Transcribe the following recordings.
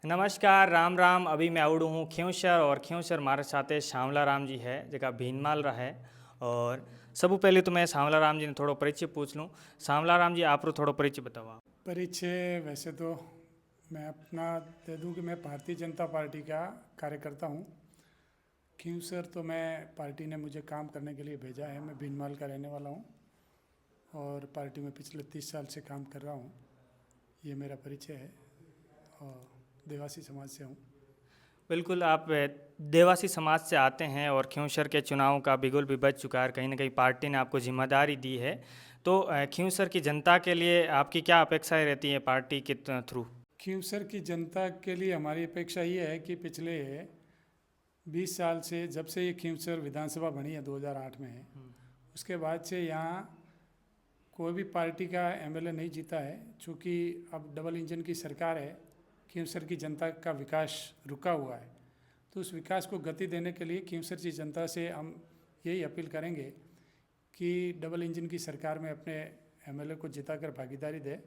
नमस्कार, राम राम। अभी मैं आवड़ू हूँ ख्योसर और ख्योसर मारे साथे सांवला राम जी है जगह भीनमाल रहा है। और सबू पहले तो मैं सांवला राम जी ने थोड़ो परिचय पूछ लूँ। सांवला राम जी आप थोड़ो परिचय बताओ आप। परिचय वैसे तो मैं अपना दे दूं कि मैं भारतीय जनता पार्टी का कार्यकर्ता हूं। क्यों सर, तो मैं पार्टी ने मुझे काम करने के लिए भेजा है। मैं भीनमाल का रहने वाला हूं और पार्टी में पिछले 30 साल से काम कर रहा हूं। ये मेरा परिचय है और देवासी समाज से हूं। बिल्कुल, आप देवासी समाज से आते हैं और ख्योसर के चुनाव का बिगुल भी बज चुका है। कहीं ना कहीं पार्टी ने आपको जिम्मेदारी दी है। तो ख्योसर की जनता के लिए आपकी क्या अपेक्षाएं रहती हैं पार्टी के थ्रू? खींवसर की जनता के लिए हमारी अपेक्षा ये है कि पिछले 20 साल से, जब से ये खींवसर विधानसभा बनी है 2008 में है, उसके बाद से यहाँ कोई भी पार्टी का एमएलए नहीं जीता है। चूँकि अब डबल इंजन की सरकार है, खींवसर की जनता का विकास रुका हुआ है। तो उस विकास को गति देने के लिए खींवसर की जनता से हम यही अपील करेंगे कि डबल इंजन की सरकार में अपने एमएलए को जिताकर भागीदारी दे।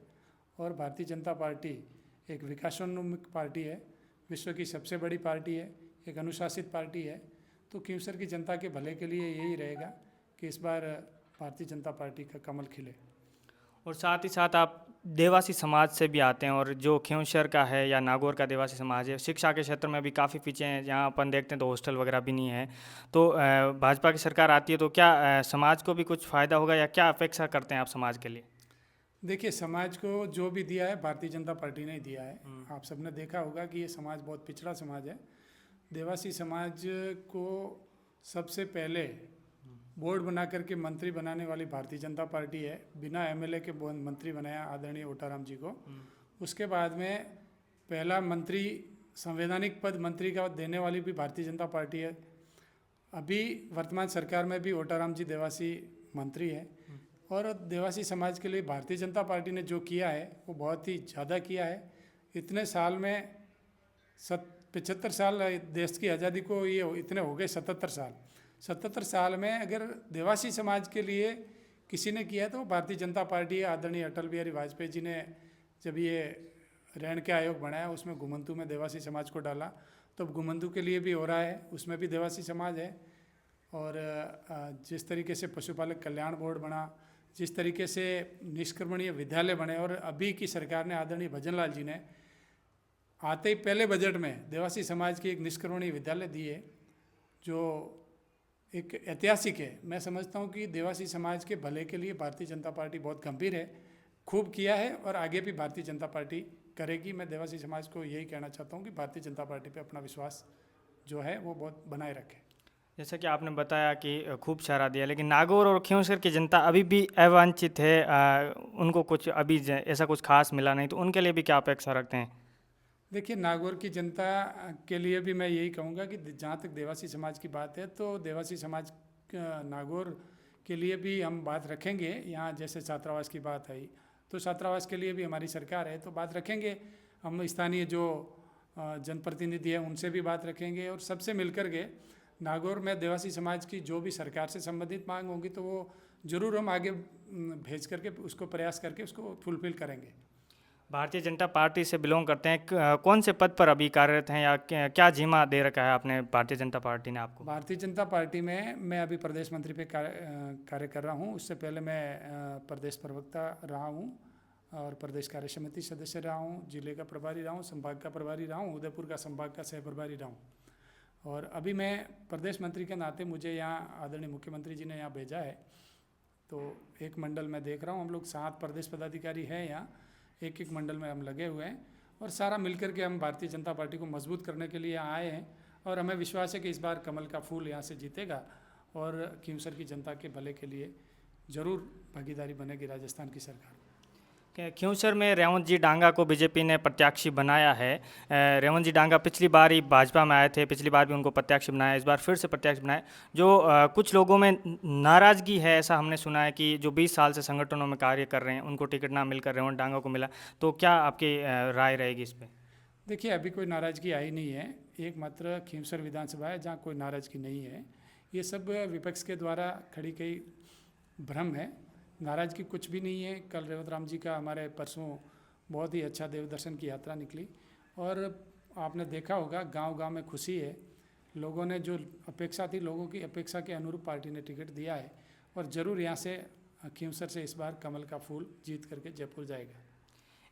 और भारतीय जनता पार्टी एक विकासोन्मुख पार्टी है, विश्व की सबसे बड़ी पार्टी है, एक अनुशासित पार्टी है। तो खींवसर की जनता के भले के लिए यही रहेगा कि इस बार भारतीय जनता पार्टी का कमल खिले। और साथ ही साथ आप देवासी समाज से भी आते हैं और जो ख्योसर का है या नागौर का देवासी समाज है, शिक्षा के क्षेत्र में भी काफ़ी पीछे हैं। जहाँ अपन देखते हैं तो हॉस्टल वगैरह भी नहीं है। तो भाजपा की सरकार आती है तो क्या समाज को भी कुछ फ़ायदा होगा या क्या अपेक्षा करते हैं आप समाज के लिए? देखिए, समाज को जो भी दिया है भारतीय जनता पार्टी ने दिया है। हम्म। आप सबने देखा होगा कि ये समाज बहुत पिछड़ा समाज है। देवासी समाज को सबसे पहले बोर्ड बना करके मंत्री बनाने वाली भारतीय जनता पार्टी है। बिना एमएलए के मंत्री बनाया आदरणीय ओटाराम जी को। उसके बाद में पहला मंत्री, संवैधानिक पद मंत्री का देने वाली भी भारतीय जनता पार्टी है। अभी वर्तमान सरकार में भी ओटाराम जी देवासी मंत्री है। और देवासी समाज के लिए भारतीय जनता पार्टी ने जो किया है वो बहुत ही ज़्यादा किया है। इतने साल में 75 साल देश की आज़ादी को ये इतने हो गए, 77 साल। 77 साल में अगर देवासी समाज के लिए किसी ने किया है तो वो भारतीय जनता पार्टी है। आदरणीय अटल बिहारी वाजपेयी जी ने जब ये ऋण के आयोग बनाया, उसमें घुमंतू में देवासी समाज को डाला। तो घुमंतू के लिए भी हो रहा है, उसमें भी देवासी समाज है। और जिस तरीके से पशुपालक कल्याण बोर्ड बना, जिस तरीके से निष्क्रमणीय विद्यालय बने, और अभी की सरकार ने आदरणीय भजनलाल जी ने आते ही पहले बजट में देवासी समाज की एक निष्क्रमणीय विद्यालय दी है, जो एक ऐतिहासिक है। मैं समझता हूँ कि देवासी समाज के भले के लिए भारतीय जनता पार्टी बहुत गंभीर है, खूब किया है और आगे भी भारतीय जनता पार्टी करेगी। मैं देवासी समाज को यही कहना चाहता हूँ कि भारतीय जनता पार्टी पे अपना विश्वास जो है वो बहुत बनाए रखे। जैसा कि आपने बताया कि खूब सारा दिया, लेकिन नागौर और ख्योसर की जनता अभी भी अवांछित है। उनको कुछ अभी ऐसा कुछ खास मिला नहीं, तो उनके लिए भी क्या अपेक्षा रखते हैं? देखिए, नागौर की जनता के लिए भी मैं यही कहूँगा कि जहाँ तक देवासी समाज की बात है तो देवासी समाज नागौर के लिए भी हम बात रखेंगे। यहाँ जैसे छात्रावास की बात आई तो छात्रावास के लिए भी हमारी सरकार है, तो बात रखेंगे। हम स्थानीय जो जनप्रतिनिधि है उनसे भी बात रखेंगे और सबसे मिलकर के नागौर में देवासी समाज की जो भी सरकार से संबंधित मांग होगी तो वो ज़रूर हम आगे भेज करके उसको प्रयास करके उसको फुलफिल करेंगे। भारतीय जनता पार्टी से बिलोंग करते हैं, कौन से पद पर अभी कार्यरत हैं या क्या जिम्मा दे रखा है आपने भारतीय जनता पार्टी ने आपको? भारतीय जनता पार्टी में मैं अभी प्रदेश मंत्री पे कार्य कर रहा हूँ। उससे पहले मैं प्रदेश प्रवक्ता रहा हूँ और प्रदेश कार्य समिति सदस्य रहा हूँ, जिले का प्रभारी रहा हूँ, संभाग का प्रभारी रहा हूँ, उदयपुर का संभाग का सह प्रभारी रहा हूँ। और अभी मैं प्रदेश मंत्री के नाते मुझे यहाँ आदरणीय मुख्यमंत्री जी ने यहाँ भेजा है, तो एक मंडल में देख रहा हूँ। हम लोग 7 प्रदेश पदाधिकारी हैं यहाँ, एक एक मंडल में हम लगे हुए हैं और सारा मिलकर के हम भारतीय जनता पार्टी को मजबूत करने के लिए यहाँ आए हैं। और हमें विश्वास है कि इस बार कमल का फूल यहाँ से जीतेगा और खींवसर की जनता के भले के लिए ज़रूर भागीदारी बनेगी राजस्थान की सरकार। ख्योसर में रेवंत जी डांगा को बीजेपी ने प्रत्याशी बनाया है। रेवंत जी डांगा पिछली बार ही भाजपा में आए थे, पिछली बार भी उनको प्रत्याशी बनाया, इस बार फिर से प्रत्याशी बनाया। जो कुछ लोगों में नाराज़गी है, ऐसा हमने सुना है कि जो 20 साल से संगठनों में कार्य कर रहे हैं उनको टिकट ना मिलकर रेवंत डांगा को मिला। तो क्या आपकी राय रहेगी इस पर? देखिए, अभी कोई नाराज़गी आई नहीं है। एकमात्र खींवसर विधानसभा है जहाँ कोई नाराज़गी नहीं है। ये सब विपक्ष के द्वारा खड़ी कई भ्रम है। नाराज़गी कुछ भी नहीं है। कल रेवत राम जी का हमारे परसों बहुत ही अच्छा देव दर्शन की यात्रा निकली और आपने देखा होगा गांव-गांव में खुशी है। लोगों ने जो अपेक्षा थी, लोगों की अपेक्षा के अनुरूप पार्टी ने टिकट दिया है और ज़रूर यहाँ से खींवसर से इस बार कमल का फूल जीत करके जयपुर जाएगा।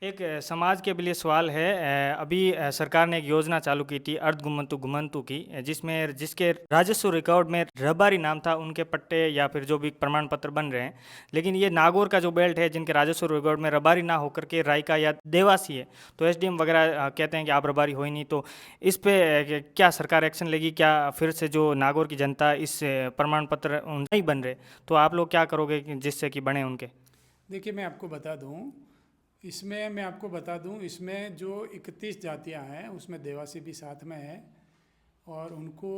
एक समाज के लिए सवाल है। अभी सरकार ने एक योजना चालू की थी अर्ध घुमंतु घुमंतु की, जिसके राजस्व रिकॉर्ड में रबारी नाम था, उनके पट्टे या फिर जो भी प्रमाण पत्र बन रहे हैं। लेकिन ये नागौर का जो बेल्ट है, जिनके राजस्व रिकॉर्ड में रबारी ना होकर के रायका या देवासी है, तो एसडीएम वगैरह कहते हैं कि आप रबारी हो ही नहीं। तो इस पे क्या सरकार एक्शन लेगी? क्या फिर से जो नागौर की जनता इस प्रमाण पत्र नहीं बन रहे, तो आप लोग क्या करोगे जिससे कि बने उनके? देखिए, मैं आपको बता दूं, इसमें जो 31 जातियां हैं उसमें देवासी भी साथ में है और उनको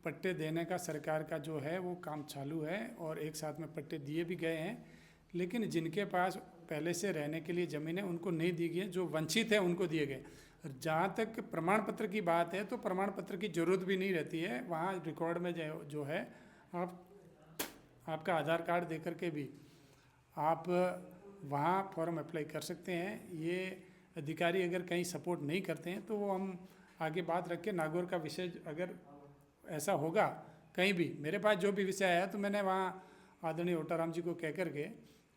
पट्टे देने का सरकार का जो है वो काम चालू है और एक साथ में पट्टे दिए भी गए हैं। लेकिन जिनके पास पहले से रहने के लिए ज़मीन है उनको नहीं दी गई, जो वंचित है उनको दिए गए। जहाँ तक प्रमाण पत्र की बात है तो प्रमाण पत्र की ज़रूरत भी नहीं रहती है। वहाँ रिकॉर्ड में जो है आपका आधार कार्ड दे करके भी आप वहाँ फॉर्म अप्लाई कर सकते हैं। ये अधिकारी अगर कहीं सपोर्ट नहीं करते हैं तो वो हम आगे बात रख के नागौर का विषय अगर ऐसा होगा कहीं भी मेरे पास जो भी विषय आया तो मैंने वहाँ आदरणीय ओटाराम जी को कह करके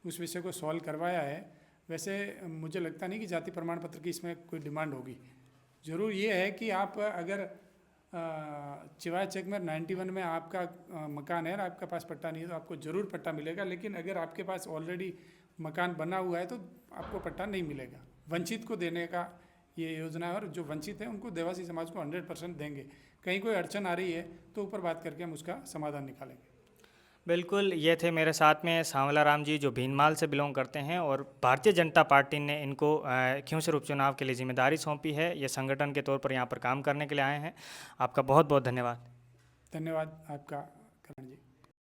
उस विषय को सॉल्व करवाया है। वैसे मुझे लगता नहीं कि जाति प्रमाण पत्र की इसमें कोई डिमांड होगी। ज़रूर ये है कि आप अगर चिवाय चेक में 91 में आपका मकान है और आपका पास पट्टा नहीं है तो आपको ज़रूर पट्टा मिलेगा। लेकिन अगर आपके पास ऑलरेडी मकान बना हुआ है तो आपको पट्टा नहीं मिलेगा। वंचित को देने का ये योजना है और जो वंचित है उनको देवासी समाज को 100% देंगे। कहीं कोई अड़चन आ रही है तो ऊपर बात करके हम उसका समाधान निकालेंगे। बिल्कुल, ये थे मेरे साथ में सांवला राम जी, जो भीनमाल से बिलोंग करते हैं और भारतीय जनता पार्टी ने इनको खींवसर उपचुनाव के लिए जिम्मेदारी सौंपी है। ये संगठन के तौर पर यहाँ पर काम करने के लिए आए हैं। आपका बहुत बहुत धन्यवाद। धन्यवाद आपका करण जी।